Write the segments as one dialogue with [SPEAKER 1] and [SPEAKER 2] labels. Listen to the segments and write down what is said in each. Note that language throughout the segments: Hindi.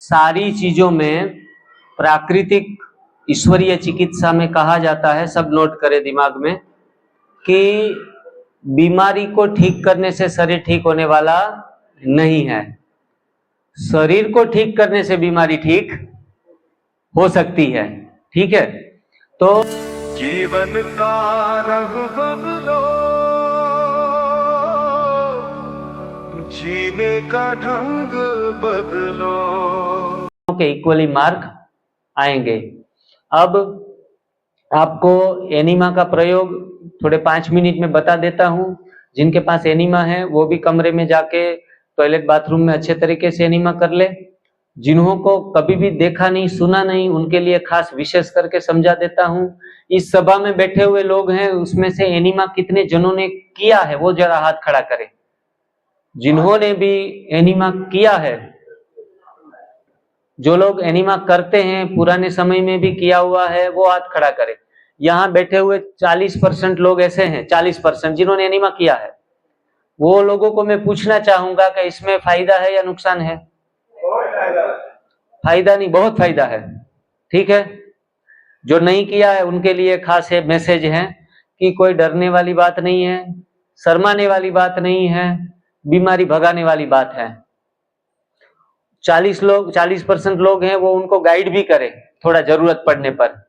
[SPEAKER 1] सारी चीजों में प्राकृतिक ईश्वरीय चिकित्सा में कहा जाता है, सब नोट करें दिमाग में, कि बीमारी को ठीक करने से शरीर ठीक होने वाला नहीं है। शरीर को ठीक करने से बीमारी ठीक हो सकती है। ठीक है, तो
[SPEAKER 2] जीवन का रंग बदलो, जीने का ढंग बदलो
[SPEAKER 1] के इक्वली मार्क आएंगे। अब आपको एनीमा का प्रयोग थोड़े 5 मिनट में बता देता हूं। जिनके पास एनीमा है वो भी कमरे में जाके टॉयलेट बाथरूम में अच्छे तरीके से एनीमा कर ले। जिन्हों को कभी भी देखा नहीं सुना नहीं उनके लिए खास विशेष करके समझा देता हूं। इस सभा में बैठे हुए लोग हैं, उसमें से एनीमा कितने जनों ने किया है वो जरा हाथ खड़ा करें। जिन्होंने भी एनीमा किया है, जो लोग एनीमा करते हैं पुराने समय में भी किया हुआ है वो हाथ खड़ा करें। यहाँ बैठे हुए 40% लोग ऐसे हैं, 40% जिन्होंने एनीमा किया है। वो लोगों को मैं पूछना चाहूंगा कि इसमें फायदा है या नुकसान है? फायदा नहीं, बहुत फायदा है। ठीक है, जो नहीं किया है उनके लिए खास मैसेज है कि कोई डरने वाली बात नहीं है, शर्माने वाली बात नहीं है, बीमारी भगाने वाली बात है। 40% लोग हैं, वो उनको गाइड भी करें, थोड़ा जरूरत पड़ने पर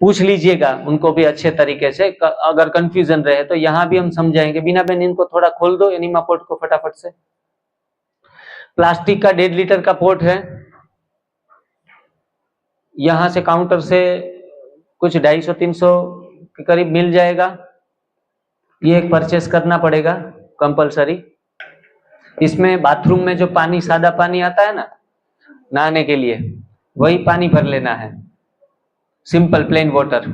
[SPEAKER 1] पूछ लीजिएगा उनको भी अच्छे तरीके से। अगर कंफ्यूजन रहे तो यहाँ भी हम समझाएंगे। बिना बहन इनको थोड़ा खोल दो एनीमा पोर्ट को फटाफट से। प्लास्टिक का 1.5 लीटर का पोर्ट है, यहाँ से काउंटर से कुछ 250-300 के करीब मिल जाएगा। ये एक परचेस करना पड़ेगा कंपलसरी। इसमें बाथरूम में जो पानी, सादा पानी आता है ना नहाने के लिए, वही पानी भर लेना है। सिंपल प्लेन वाटर,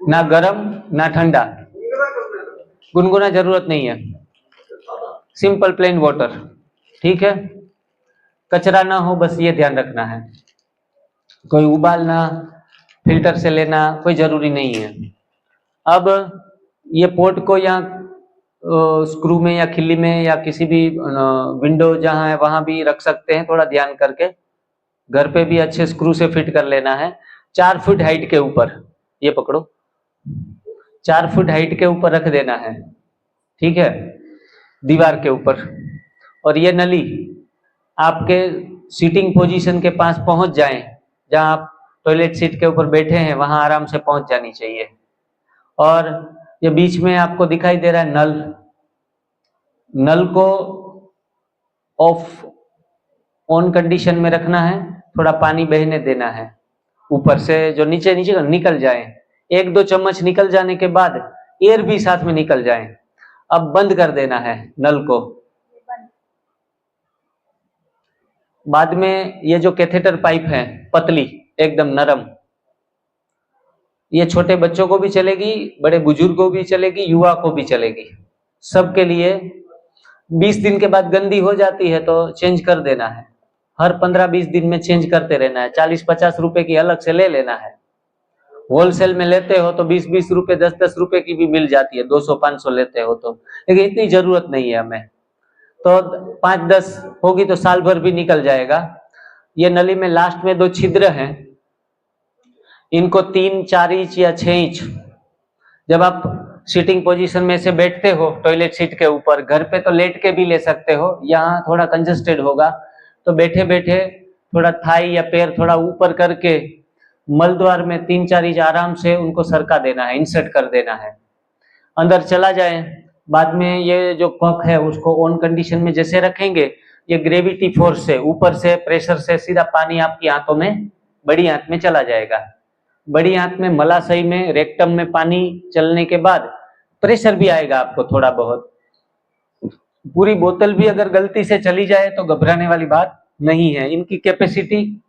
[SPEAKER 1] ना गर्म ना ठंडा, गुनगुना जरूरत नहीं है, सिंपल प्लेन वाटर। ठीक है, कचरा ना हो बस ये ध्यान रखना है। कोई उबालना, फिल्टर से लेना कोई जरूरी नहीं है। अब ये पोर्ट को यहाँ स्क्रू में या खिल्ली में या किसी भी विंडो जहाँ है वहां भी रख सकते हैं, थोड़ा ध्यान करके। घर पे भी अच्छे स्क्रू से फिट कर लेना है। 4 फुट हाइट के ऊपर, ये पकड़ो, 4 फुट हाइट के ऊपर रख देना है। ठीक है, दीवार के ऊपर। और ये नली आपके सीटिंग पोजीशन के पास पहुंच जाए, जहां आप टॉयलेट सीट के ऊपर बैठे हैं वहां आराम से पहुंच जानी चाहिए। और ये बीच में आपको दिखाई दे रहा है नल, नल को ऑफ ऑन कंडीशन में रखना है, थोड़ा पानी बहने देना है ऊपर से, जो नीचे नीचे निकल जाए। 1-2 चम्मच निकल जाने के बाद एयर भी साथ में निकल जाए। अब बंद कर देना है नल को। बाद में ये जो कैथेटर पाइप है पतली एकदम नरम, ये छोटे बच्चों को भी चलेगी, बड़े बुजुर्गों को भी चलेगी, युवा को भी चलेगी, सबके लिए। 20 दिन के बाद गंदी हो जाती है तो चेंज कर देना है। हर 15-20 दिन में चेंज करते रहना है। 40-50 रुपए की अलग से ले लेना है। होलसेल में लेते हो तो 20-20 रुपए, 10-10 रुपए की भी मिल जाती है। 200-500 लेते हो तो, लेकिन इतनी जरूरत नहीं है हमें। तो 5-10 होगी तो साल भर भी निकल जाएगा। ये नली में लास्ट में 2 छिद्र हैं, इनको 3-4 इंच या 6 इंच, जब आप सीटिंग पोजीशन में से बैठते हो टॉयलेट सीट के ऊपर, घर पे तो लेट के भी ले सकते हो, यहाँ थोड़ा कंजस्टेड होगा तो बैठे बैठे थोड़ा थाई या पैर थोड़ा ऊपर करके मलद्वार में 3-4 इंच आराम से उनको सरका देना है, इंसर्ट कर देना है, अंदर चला जाए। बाद में ये जो कॉक है उसको ऑन कंडीशन में जैसे रखेंगे, ये ग्रेविटी फोर्स से ऊपर से प्रेशर से सीधा पानी आपकी आंतों में, बड़ी आंत में चला जाएगा। बड़ी आंत में, मलाशय में, रेक्टम में पानी चलने के बाद प्रेशर भी आएगा आपको थोड़ा बहुत। पूरी बोतल भी अगर गलती से चली जाए तो घबराने वाली बात नहीं है। इनकी कैपेसिटी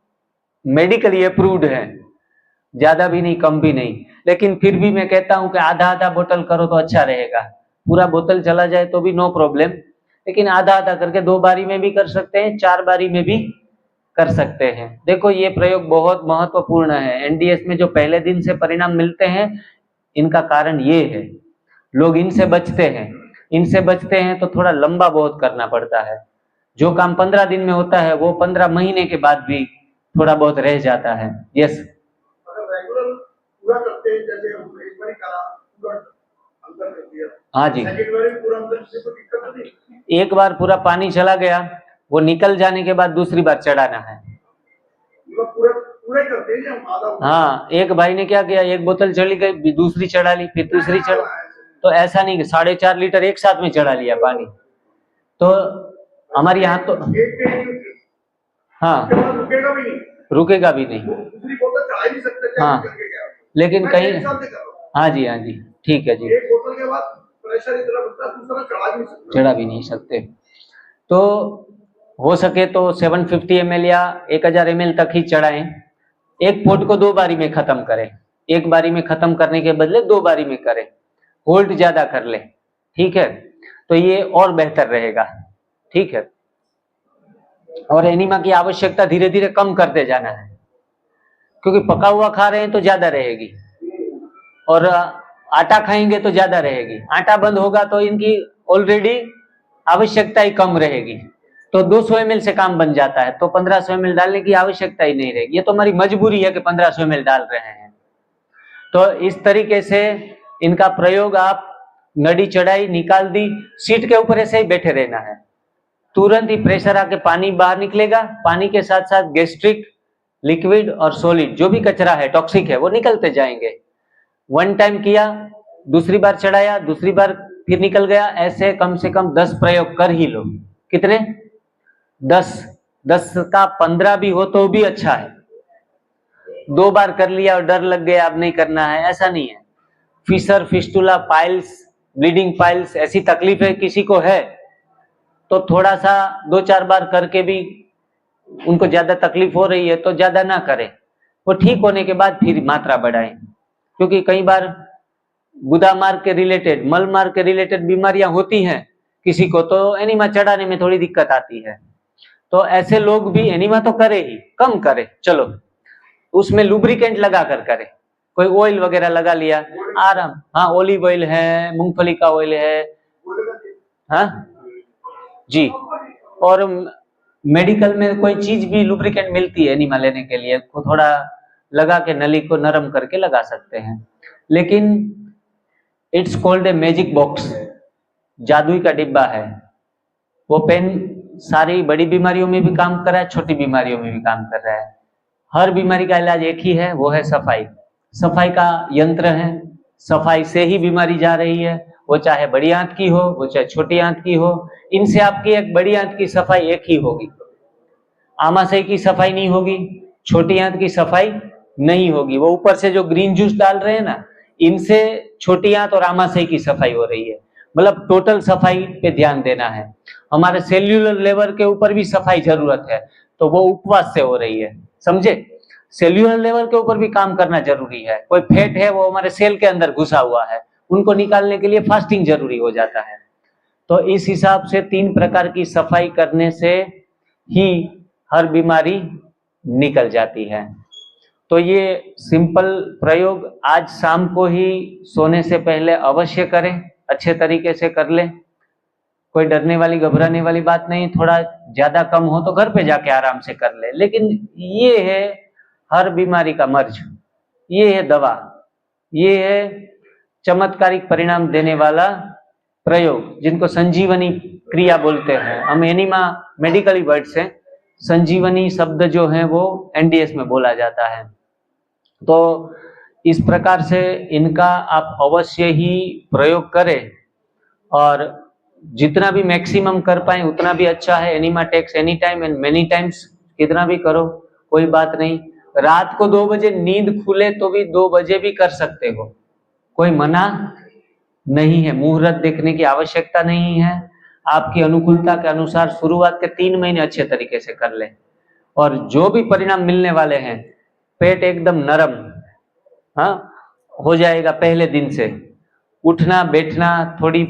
[SPEAKER 1] मेडिकली अप्रूव्ड है, ज्यादा भी नहीं कम भी नहीं, लेकिन फिर भी मैं कहता हूं कि आधा आधा बोतल करो तो अच्छा रहेगा। पूरा बोतल चला जाए तो भी नो प्रॉब्लम, लेकिन आधा आधा करके 2 बारी में भी कर सकते हैं, 4 बारी में भी कर सकते हैं। देखो ये प्रयोग बहुत महत्वपूर्ण है। एनडीएस में जो पहले दिन से परिणाम मिलते हैं, इनका कारण ये है, लोग इनसे बचते हैं। इनसे बचते हैं तो थोड़ा लंबा बहुत करना पड़ता है, जो काम 15 दिन में होता है वो 15 महीने के बाद भी थोड़ा बहुत रह जाता है। यस,
[SPEAKER 3] अगर रेगुलर पूरा करते हैं, जैसे हम एक बार करा पूरा अंदर कर दिया,
[SPEAKER 1] हाँ जी,
[SPEAKER 3] सेकंड बार भी पूरा अंदर से कोई दिक्कत नहीं।
[SPEAKER 1] एक बार पूरा पानी चला गया, वो निकल जाने के बाद दूसरी बार चढ़ाना है।
[SPEAKER 3] मतलब पूरा पूरा ही करते हैं जी हम आधा।
[SPEAKER 1] हाँ, एक भाई ने क्या किया, एक बोतल चली गई, दूसरी चढ़ा ली, फिर तीसरी चढ़ा, तो ऐसा नहीं कि 4.5 लीटर एक साथ में चढ़ा लिया पानी। तो हमारे यहाँ तो हाँ,
[SPEAKER 3] रुकेगा भी नहीं,
[SPEAKER 1] रुकेगा भी नहीं।
[SPEAKER 3] दूसरी बोतल चढ़ा ही नहीं सकते।
[SPEAKER 1] हाँ, लेकिन कहीं हाँ जी, हाँ जी, ठीक है जी,
[SPEAKER 3] एक बोतल के बाद प्रेशर इतना बढ़ता है, दूसरा
[SPEAKER 1] चढ़ा भी नहीं सकते। तो हो सके तो 750 ml या 1000 ml तक ही चढ़ाएं। एक पोट को 2 बारी में खत्म करें, एक बारी में खत्म करने के बदले 2 बारी में करें, होल्ड ज्यादा कर ले, ठीक है, तो ये और बेहतर रहेगा, ठीक है। और एनीमा की आवश्यकता धीरे धीरे कम करते जाना है, क्योंकि पका हुआ खा रहे हैं तो ज्यादा रहेगी, और आटा खाएंगे तो ज्यादा रहेगी। आटा बंद होगा तो इनकी ऑलरेडी आवश्यकता ही कम रहेगी, तो 200 ml से काम बन जाता है, तो 1500 ml डालने की आवश्यकता ही नहीं रहेगी। ये तो हमारी मजबूरी है कि 1500 ml डाल रहे हैं। तो इस तरीके से इनका प्रयोग, आप नडी चढ़ाई, निकाल दी, सीट के ऊपर ऐसे ही बैठे रहना है, तुरंत ही प्रेशर आके पानी बाहर निकलेगा, पानी के साथ साथ गैस्ट्रिक, लिक्विड और सॉलिड जो भी कचरा है, टॉक्सिक है, वो निकलते जाएंगे। 1 टाइम किया, दूसरी बार चढ़ाया, दूसरी बार फिर निकल गया, ऐसे कम से कम 10 प्रयोग कर ही लो। कितने? 10 का 15 भी हो तो भी अच्छा है। 2 बार कर लिया और डर लग गया अब नहीं करना है, ऐसा नहीं है। Fissure, fistula, piles, bleeding piles, ऐसी तकलीफें किसी को है तो थोड़ा सा 2-4 बार करके भी उनको ज्यादा तकलीफ हो रही है तो ज्यादा ना करें, वो ठीक होने के बाद फिर मात्रा बढ़ाएं। क्योंकि कई बार गुदा मार्ग के रिलेटेड, मल मार्ग के रिलेटेड बीमारियां होती हैं किसी को, तो एनीमा चढ़ाने में थोड़ी दिक्कत आती है। तो ऐसे लोग भी एनीमा तो करे ही, कम करे, चलो उसमें लुब्रिकेंट लगा कर करे, कोई ऑयल वगैरह लगा लिया, आराम। हाँ, ओलिव ऑयल है, मूंगफली का ऑयल है, हाँ जी। और मेडिकल में कोई चीज भी लुब्रिकेंट मिलती है एनीमा लेने के लिए, को थोड़ा लगा के नली को नरम करके लगा सकते हैं। लेकिन it's called a magic box, जादुई का डिब्बा है। वो पेन सारी बड़ी बीमारियों में भी काम कर रहा है, छोटी बीमारियों में भी काम कर रहा है। हर बीमारी का इलाज एक ही है, वो है सफाई। सफाई का यंत्र है, सफाई से ही बीमारी जा रही है, वो चाहे बड़ी आंत की हो, वो चाहे छोटी आंत की हो। इनसे आपकी एक बड़ी आंत की सफाई एक ही होगी, आमाशय की सफाई नहीं होगी, छोटी आंत की सफाई नहीं होगी। वो ऊपर से जो ग्रीन जूस डाल रहे हैं ना, इनसे छोटी आंत और आमाशय की सफाई हो रही है। मतलब टोटल सफाई पे ध्यान देना है। हमारे सेल्यूलर लेवल के ऊपर भी सफाई जरूरत है, तो वो उपवास से हो रही है, समझे। सेल्यूलर लेवल के ऊपर भी काम करना जरूरी है। कोई फैट है वो हमारे सेल के अंदर घुसा हुआ है, उनको निकालने के लिए फास्टिंग जरूरी हो जाता है। तो इस हिसाब से 3 प्रकार की सफाई करने से ही हर बीमारी निकल जाती है। तो ये सिंपल प्रयोग आज शाम को ही सोने से पहले अवश्य करें, अच्छे तरीके से कर लें। कोई डरने वाली, घबराने वाली बात नहीं। थोड़ा ज्यादा कम हो तो घर पे जाके आराम से कर ले, लेकिन ये है हर बीमारी का मर्ज, ये है दवा, ये है चमत्कारिक परिणाम देने वाला प्रयोग, जिनको संजीवनी क्रिया बोलते हैं। हम एनीमा मेडिकली वर्ड से संजीवनी शब्द जो है वो एनडीएस में बोला जाता है। तो इस प्रकार से इनका आप अवश्य ही प्रयोग करें, और जितना भी मैक्सिमम कर पाए उतना भी अच्छा है। Enema takes any time and many times, कितना भी करो कोई बात नहीं। रात को 2 बजे नींद खुले तो भी 2 बजे भी कर सकते हो, कोई मना नहीं है। मुहूर्त देखने की आवश्यकता नहीं है। आपकी अनुकूलता के अनुसार शुरुआत के 3 महीने अच्छे तरीके से कर ले, और जो भी परिणाम मिलने वाले हैं, पेट एकदम नरम हाँ हो जाएगा पहले दिन से। उठना बैठना, थोड़ी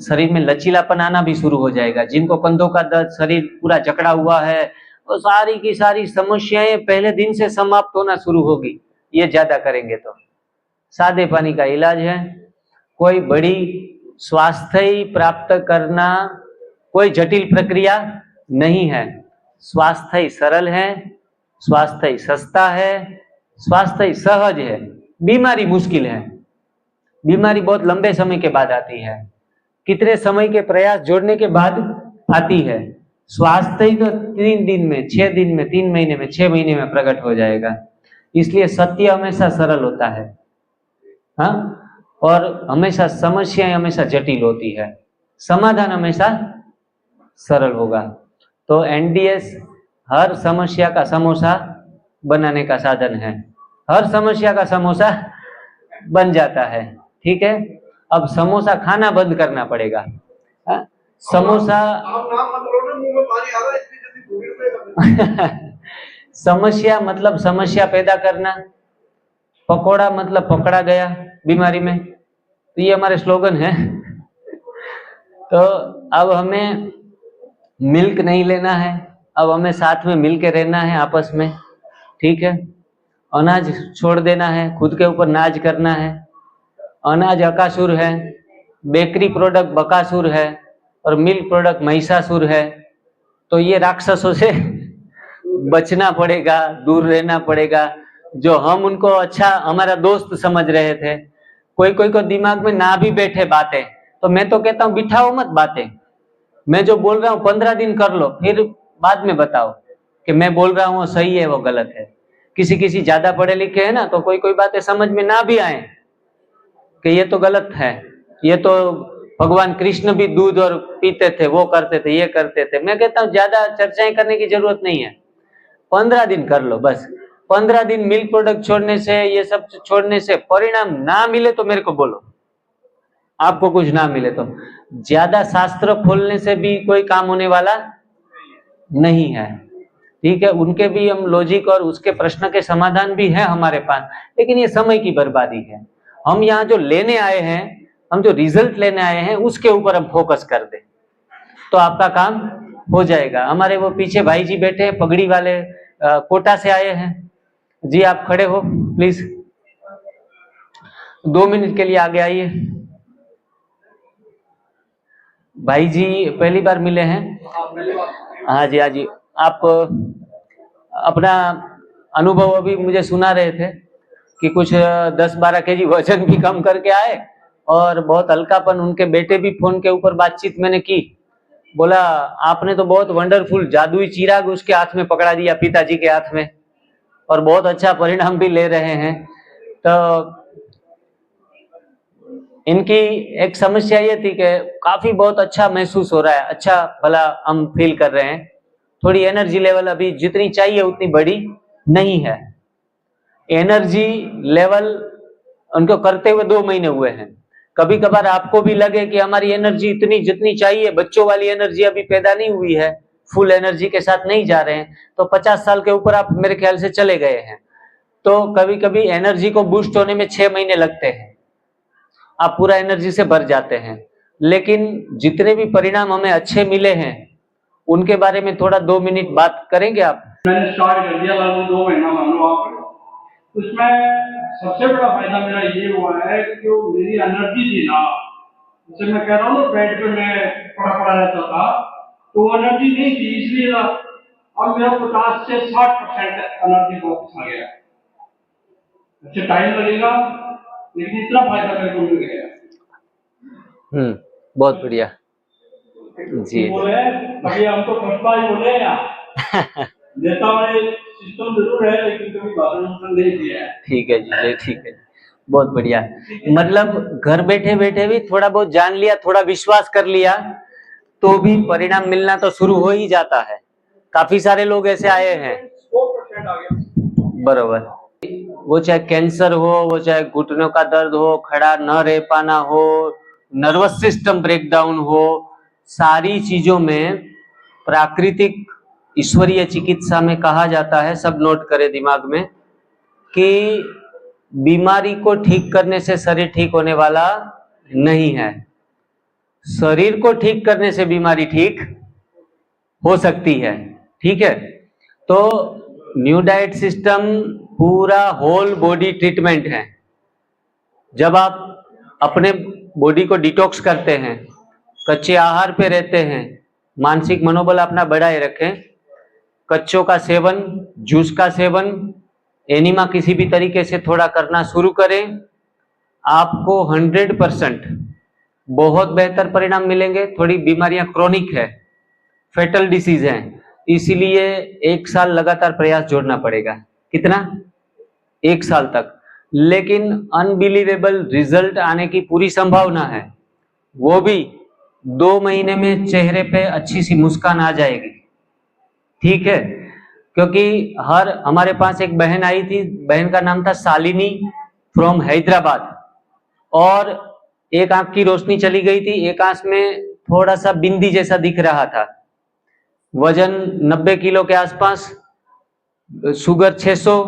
[SPEAKER 1] शरीर में लचीलापन आना भी शुरू हो जाएगा। जिनको कंधों का दर्द, शरीर पूरा जकड़ा हुआ है, वो सारी की सारी समस्याएं पहले दिन से समाप्त होना शुरू होगी, ये ज्यादा करेंगे तो। सादे पानी का इलाज है। कोई बड़ी स्वास्थ्य प्राप्त करना कोई जटिल प्रक्रिया नहीं है। स्वास्थ्य सरल है, स्वास्थ्य सस्ता है, स्वास्थ्य सहज है, बीमारी मुश्किल है। बीमारी बहुत लंबे समय के बाद आती है, कितने समय के प्रयास जोड़ने के बाद आती है। स्वास्थ्य तो 3 दिन में, 6 दिन में, 3 महीने में, 6 महीने में प्रकट हो जाएगा। इसलिए सत्य हमेशा सरल होता है, हाँ, और हमेशा समस्याएं हमेशा जटिल होती है, समाधान हमेशा सरल होगा। तो एनडीएस हर समस्या का समोसा बनाने का साधन है, हर समस्या का समोसा बन जाता है। ठीक है, अब समोसा खाना बंद करना पड़ेगा। समोसा
[SPEAKER 3] आप नाम मत लो ना, मुंह में पानी आ रहा है, इतनी जल्दी भूल गए।
[SPEAKER 1] समस्या मतलब समस्या पैदा करना, पकोड़ा मतलब पकड़ा गया बीमारी में, तो ये हमारे स्लोगन है। तो अब हमें मिल्क नहीं लेना है, अब हमें साथ में मिल के रहना है आपस में। ठीक है, अनाज छोड़ देना है, खुद के ऊपर नाज करना है। अनाज अकासुर है, बेकरी प्रोडक्ट बकासुर है, और मिल्क प्रोडक्ट महिषासुर है। तो ये राक्षसों से बचना पड़ेगा, दूर रहना पड़ेगा। जो हम उनको अच्छा हमारा दोस्त समझ रहे थे, कोई कोई को दिमाग में ना भी बैठे बातें, तो मैं तो कहता हूँ बिठाओ मत बातें। मैं जो बोल रहा हूँ 15 दिन कर लो, फिर बाद में बताओ कि मैं बोल रहा हूँ वो सही है वो गलत है। किसी ज्यादा पढ़े लिखे है ना, तो कोई कोई बातें समझ में ना भी आए कि ये तो गलत है, ये तो भगवान कृष्ण भी दूध और पीते थे, वो करते थे, ये करते थे। मैं कहता हूँ ज्यादा चर्चाएं करने की जरूरत नहीं है, 15 दिन कर लो बस। 15 दिन मिल्क प्रोडक्ट छोड़ने से, ये सब छोड़ने से परिणाम ना मिले तो मेरे को बोलो, आपको कुछ ना मिले तो। ज्यादा शास्त्र खोलने से भी कोई काम होने वाला नहीं है। ठीक है, उनके भी हम लॉजिक और उसके प्रश्न के समाधान भी है हमारे पास, लेकिन ये समय की बर्बादी है। हम यहाँ जो लेने आए हैं, हम जो रिजल्ट लेने आए हैं, उसके ऊपर हम फोकस कर दें तो आपका काम हो जाएगा। हमारे वो पीछे भाई जी बैठे हैं, पगड़ी वाले, कोटा से आए हैं जी। आप खड़े हो प्लीज, 2 मिनट के लिए आगे आइए। भाई जी पहली बार मिले हैं? हाँ जी, हाँ जी। आप अपना अनुभव अभी मुझे सुना रहे थे कि कुछ 10-12 केजी वजन भी कम करके आए, और बहुत हल्कापन। उनके बेटे भी फोन के ऊपर बातचीत मैंने की, बोला आपने तो बहुत वंडरफुल जादुई चिराग उसके हाथ में पकड़ा दिया, पिताजी के हाथ में, और बहुत अच्छा परिणाम भी ले रहे हैं। तो इनकी एक समस्या ये थी कि काफी बहुत अच्छा महसूस हो रहा है, अच्छा भला हम फील कर रहे हैं, थोड़ी एनर्जी लेवल अभी जितनी चाहिए उतनी बड़ी नहीं है। एनर्जी लेवल उनको करते हुए 2 महीने हुए हैं। कभी कभार आपको भी लगे कि हमारी एनर्जी इतनी जितनी चाहिए, बच्चों वाली एनर्जी अभी पैदा नहीं हुई है, फुल एनर्जी के साथ नहीं जा रहे हैं, तो 50 साल के ऊपर आप मेरे ख्याल से चले गए हैं। तो कभी कभी एनर्जी को बूस्ट होने में 6 महीने लगते हैं, आप पूरा एनर्जी से भर जाते हैं। लेकिन जितने भी परिणाम हमें अच्छे मिले हैं उनके बारे में थोड़ा 2 मिनट बात करेंगे आप?
[SPEAKER 4] मैंने स्टार्ट कर दिया लगभग 2 महीना मान लो आप। उसमें सबसे बड़ा फायदा मेरा ये हुआ है कि जो मेरी एनर्जी थी ना, जैसे मैं कह रहा हूँ ना बेड पे मैं पड़ा रहता था, तो एनर्जी नहीं थी, इसलिए ना अब मेरा 50 से 60% एनर्जी वापस आ गया। अच्छा टाइम लगेगा, लेकिन इतना फायदा मेरे को मिल गया।
[SPEAKER 1] बहुत बढ़िया जी।
[SPEAKER 4] बोले अभी हम तो फटवा ही बोले यार नेता वाले सिस्टम जरूर है, लेकिन कभी भाषण नहीं दिया है।
[SPEAKER 1] ठीक है जी, ठीक है, बहुत बढ़िया। मतलब घर बैठे बैठे भी थोड़ा बहुत जान लिया, थोड़ा विश्वास कर लिया, तो भी परिणाम मिलना तो शुरू हो ही जाता है। काफी सारे लोग ऐसे आए हैं,
[SPEAKER 3] 100% आ गया।
[SPEAKER 1] बरोबर। वो चाहे कैंसर हो, वो चाहे घुटनों का दर्द हो, खड़ा न रह पाना हो, नर्वस सिस्टम ब्रेकडाउन हो, सारी चीजों में प्राकृतिक ईश्वरीय चिकित्सा में कहा जाता है, सब नोट करें दिमाग में, कि बीमारी को ठीक करने से शरीर ठीक होने वाला नहीं है, शरीर को ठीक करने से बीमारी ठीक हो सकती है। ठीक है, तो न्यू डाइट सिस्टम पूरा होल बॉडी ट्रीटमेंट है। जब आप अपने बॉडी को डिटॉक्स करते हैं, कच्चे आहार पे रहते हैं, मानसिक मनोबल अपना बढ़ाए रखें, कच्चों का सेवन, जूस का सेवन, एनिमा किसी भी तरीके से थोड़ा करना शुरू करें, आपको 100% बहुत बेहतर परिणाम मिलेंगे। थोड़ी बीमारियां क्रोनिक है, फेटल डिसीज है, इसीलिए 1 साल लगातार प्रयास जोड़ना पड़ेगा। कितना? 1 साल तक। लेकिन अनबिलीवेबल रिजल्ट आने की पूरी संभावना है, वो भी 2 महीने में चेहरे पे अच्छी सी मुस्कान आ जाएगी। ठीक है, क्योंकि हमारे पास एक बहन आई थी, बहन का नाम था शालिनी फ्रॉम हैदराबाद, और एक आंख की रोशनी चली गई थी, एक आंख में थोड़ा सा बिंदी जैसा दिख रहा था, वजन 90 किलो के आसपास, शुगर 600,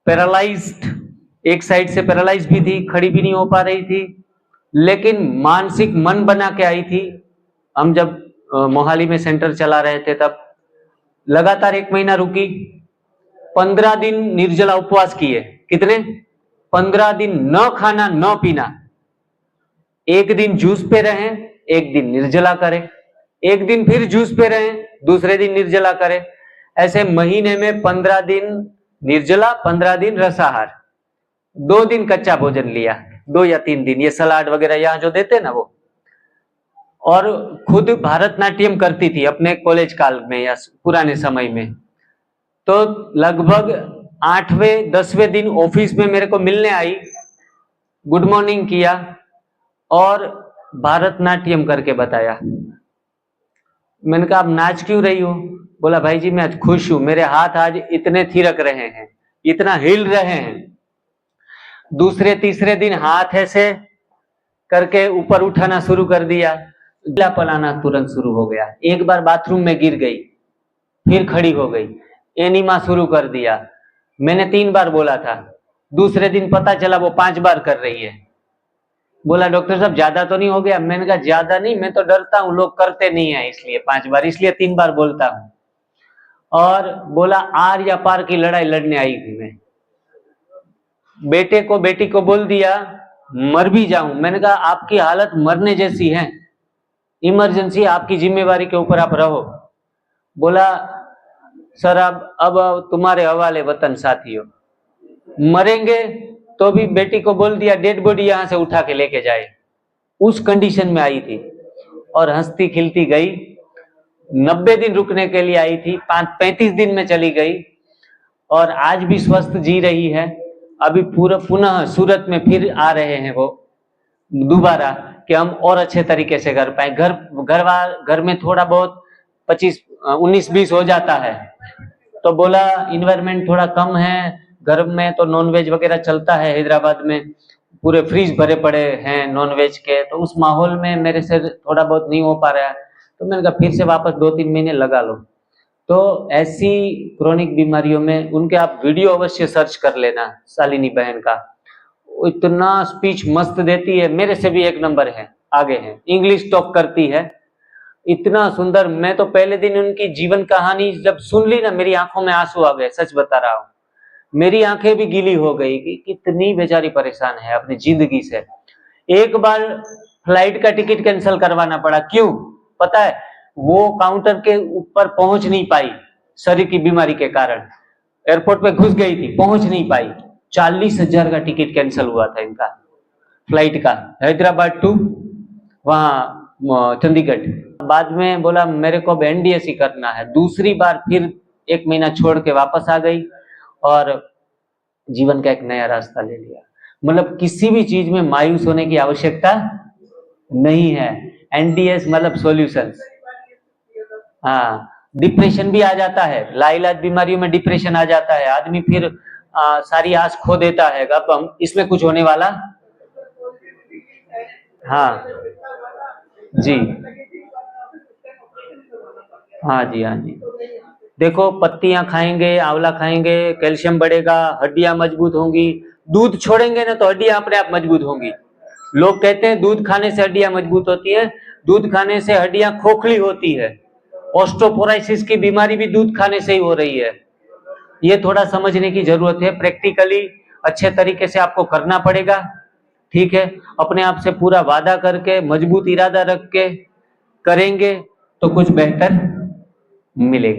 [SPEAKER 1] पैरालाइज्ड, एक साइड से पैरालाइज भी थी, खड़ी भी नहीं हो पा रही थी, लेकिन मानसिक मन बना के आई थी। हम जब मोहाली में सेंटर चला रहे थे तब लगातार 1 महीना रुकी, 15 दिन निर्जला उपवास किए। कितने? 15 दिन न खाना न पीना, 1 दिन जूस पे रहें, 1 दिन निर्जला करें, 1 दिन फिर जूस पे रहें, दूसरे दिन निर्जला करें, ऐसे महीने में 15 दिन निर्जला, 15 दिन रसाहार, 2 दिन कच्चा भोजन लिया, 2 या 3 दिन ये सलाद वगैरह यहाँ जो देते ना वो। और खुद भारतनाट्यम करती थी अपने कॉलेज काल में या पुराने समय में। तो लगभग 8वें 10वें दिन ऑफिस में मेरे को मिलने आई, गुड मॉर्निंग किया और भारतनाट्यम करके बताया। मैंने कहा आप नाच क्यों रही हो? बोला भाई जी मैं आज खुश हूं, मेरे हाथ आज इतने थिरक रहे हैं, इतना हिल रहे हैं। दूसरे तीसरे दिन हाथ ऐसे करके ऊपर उठाना शुरू कर दिया, पल आना तुरंत शुरू हो गया। एक बार बाथरूम में गिर गई, फिर खड़ी हो गई, एनिमा शुरू कर दिया। मैंने 3 बार बोला था, दूसरे दिन पता चला वो 5 बार कर रही है। बोला डॉक्टर साहब ज्यादा तो नहीं हो गया? मैंने कहा ज्यादा नहीं, मैं तो डरता हूं, लोग करते नहीं है इसलिए 5 बार, इसलिए 3 बार बोलता हूं। और बोला आर या पार की लड़ाई लड़ने आई थी मैं। बेटी को बोल दिया मर भी जाऊं, मैंने कहा आपकी हालत मरने जैसी है, इमरजेंसी आपकी जिम्मेवारी के ऊपर आप रहो। बोला सर अब तुम्हारे हवाले वतन साथियों, मरेंगे तो भी बेटी को बोल दिया डेड बॉडी यहां से उठा के लेके जाए। उस कंडीशन में आई थी और हंसती खिलती गई। 90 दिन रुकने के लिए आई थी, 35 दिन में चली गई और आज भी स्वस्थ जी रही है। अभी पुनः सूरत में फिर आ रहे हैं वो दोबारा कि हम और अच्छे तरीके से कर पाए। घर में थोड़ा बहुत 19-20 हो जाता है, तो बोला इन्वायरमेंट थोड़ा कम है, घर में तो नॉनवेज वगैरह चलता है, हैदराबाद में पूरे फ्रीज भरे पड़े हैं नॉनवेज के, तो उस माहौल में मेरे से थोड़ा बहुत नहीं हो पा रहा है। तो मैंने कहा फिर से वापस 2-3 महीने लगा लो। तो ऐसी क्रोनिक बीमारियों में उनके आप वीडियो अवश्य सर्च कर लेना, शालिनी बहन का, इतना स्पीच मस्त देती है, मेरे से भी 1 नंबर है, आगे है, इंग्लिश टॉक करती है, इतना सुंदर। मैं तो पहले दिन उनकी जीवन कहानी जब सुन ली ना, मेरी आंखों में आंसू आ गए, सच बता रहा हूँ, मेरी आंखें भी गीली हो गई कि कितनी बेचारी परेशान है अपनी जिंदगी से। एक बार फ्लाइट का टिकट कैंसिल करवाना पड़ा, क्यों पता है? वो काउंटर के ऊपर पहुंच नहीं पाई, शरीर की बीमारी के कारण एयरपोर्ट पे घुस गई थी, पहुंच नहीं पाई। 40,000 का टिकट कैंसिल हुआ था इनका, फ्लाइट का, हैदराबाद टू वहां चंडीगढ़। बाद में बोला मेरे को एनडीएस ही करना है। दूसरी बार फिर 1 महीना छोड़ के वापस आ गई और जीवन का एक नया रास्ता ले लिया। मतलब किसी भी चीज में मायूस होने की आवश्यकता नहीं है। एनडीएस मतलब सॉल्यूशंस। हाँ, डिप्रेशन भी आ जाता है, लाइलाज बीमारियों में डिप्रेशन आ जाता है, आदमी फिर सारी आस खो देता है। अब हम इसमें कुछ होने वाला, हाँ जी, हाँ जी, हाँ जी। देखो पत्तियां खाएंगे, आंवला खाएंगे, कैल्शियम बढ़ेगा, हड्डियां मजबूत होंगी। दूध छोड़ेंगे ना तो हड्डियां अपने आप मजबूत होंगी। लोग कहते हैं दूध खाने से हड्डियां मजबूत होती है, दूध खाने से हड्डियां खोखली होती है। ऑस्टियोपोरोसिस की बीमारी भी दूध खाने से ही हो रही है। ये थोड़ा समझने की जरूरत है, प्रैक्टिकली अच्छे तरीके से आपको करना पड़ेगा। ठीक है, अपने आप से पूरा वादा करके मजबूत इरादा रख के करेंगे तो कुछ बेहतर मिलेगा।